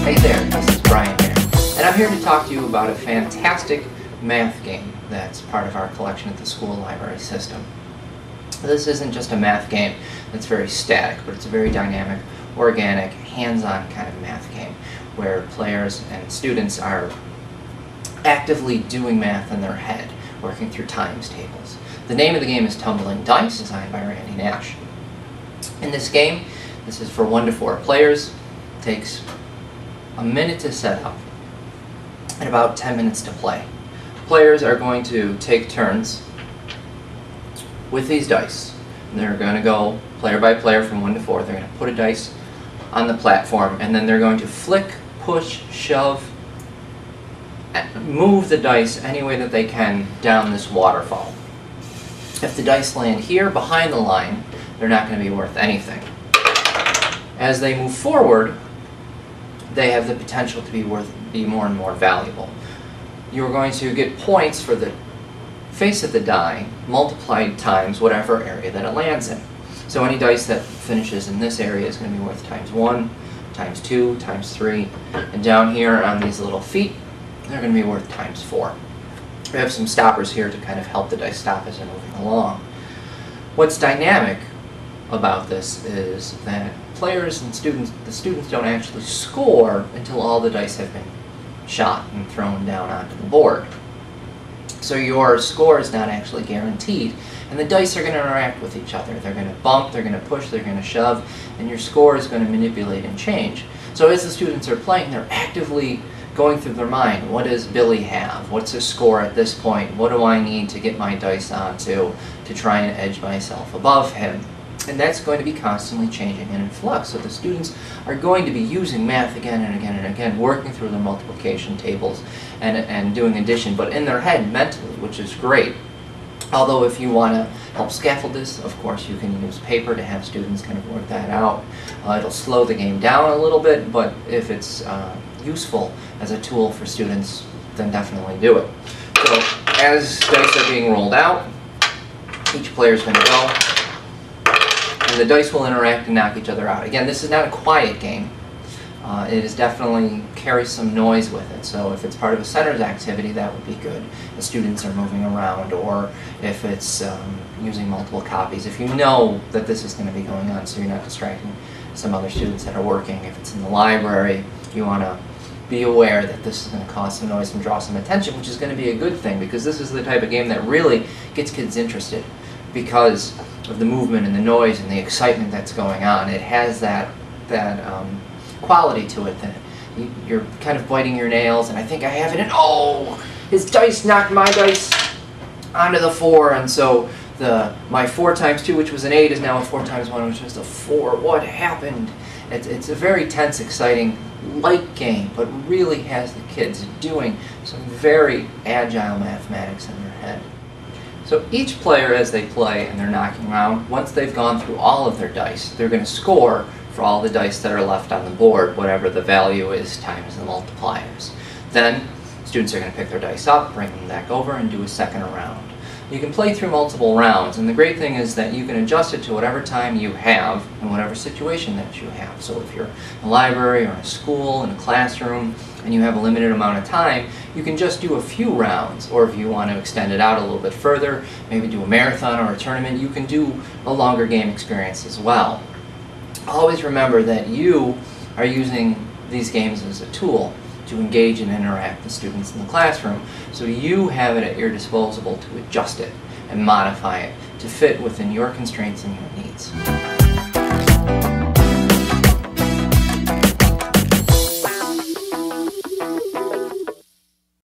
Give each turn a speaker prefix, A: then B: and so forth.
A: Hey there, this is Brian here, and I'm here to talk to you about a fantastic math game that's part of our collection at the school library system. This isn't just a math game that's very static, but it's a very dynamic, organic, hands-on kind of math game where players and students are actively doing math in their head, working through times tables. The name of the game is Tumblin Dice, designed by Randy Nash. In this game, this is for 1 to 4 players. It takes a minute to set up and about 10 minutes to play. Players are going to take turns with these dice. And they're going to go player by player from 1 to 4. They're going to put a dice on the platform, and then they're going to flick, push, shove, move the dice any way that they can down this waterfall. If the dice land here behind the line, they're not going to be worth anything. As they move forward, they have the potential to be more and more valuable. You're going to get points for the face of the die multiplied times whatever area that it lands in. So any dice that finishes in this area is going to be worth times 1, times 2, times 3, and down here on these little feet, they're going to be worth times 4. We have some stoppers here to kind of help the dice stop as they're moving along. What's dynamic about this is that players and the students don't actually score until all the dice have been shot and thrown down onto the board. So your score is not actually guaranteed, and the dice are going to interact with each other. They're going to bump, they're going to push, they're going to shove, and your score is going to manipulate and change. So as the students are playing, they're actively going through their mind. What does Billy have? What's his score at this point? What do I need to get my dice onto to try and edge myself above him? And that's going to be constantly changing and in flux. So the students are going to be using math again and again and again, working through their multiplication tables and doing addition, but in their head mentally, which is great. Although if you want to help scaffold this, of course you can use paper to have students kind of work that out. It'll slow the game down a little bit, but if it's useful as a tool for students, then definitely do it. So as dice are being rolled out, each player is going to go, and the dice will interact and knock each other out. Again, this is not a quiet game. It is definitely carries some noise with it. So if it's part of a centers activity, that would be good. The students are moving around, or if it's using multiple copies. If you know that this is going to be going on, so you're not distracting some other students that are working. If it's in the library, you want to be aware that this is going to cause some noise and draw some attention, which is going to be a good thing, because this is the type of game that really gets kids interested because of the movement and the noise and the excitement that's going on. It has that quality to it that you're kind of biting your nails, and I think I have it, and oh, his dice knocked my dice onto the 4, and so my 4 times 2, which was an 8, is now a 4 times 1, which was a 4. What happened? It's a very tense, exciting, light game, but really has the kids doing some very agile mathematics in their head. So each player, as they play and they're knocking around, once they've gone through all of their dice, they're going to score for all the dice that are left on the board, whatever the value is times the multipliers. Then students are going to pick their dice up, bring them back over, and do a second round. You can play through multiple rounds, and the great thing is that you can adjust it to whatever time you have and whatever situation that you have. So if you're in a library or in a school, in a classroom, and you have a limited amount of time, you can just do a few rounds, or if you want to extend it out a little bit further, maybe do a marathon or a tournament, you can do a longer game experience as well. Always remember that you are using these games as a tool to engage and interact with students in the classroom, so you have it at your disposal to adjust it and modify it to fit within your constraints and your needs.